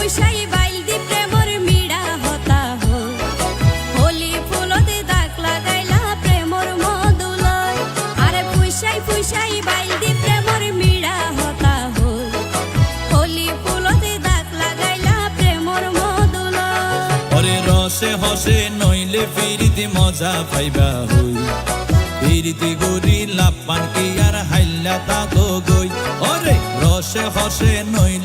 পুষাই বাইল দি প্রেমর মিড়া হতা হো হোলি ফুলতে দাগ লাগাইলা প্রেমর মধুলয় আরে পুষাই বাইল দি প্রেমর মিড়া হতা হো হোলি ফুলতে দাগ লাগাইলা প্রেমর মধুলয় ওরে রসে হসে নইলে ফিরিতে মজা পাইবা হই ফিরিতে গরি লাপান কি আর হাইলা তা গই ওরে রসে হসে নইলে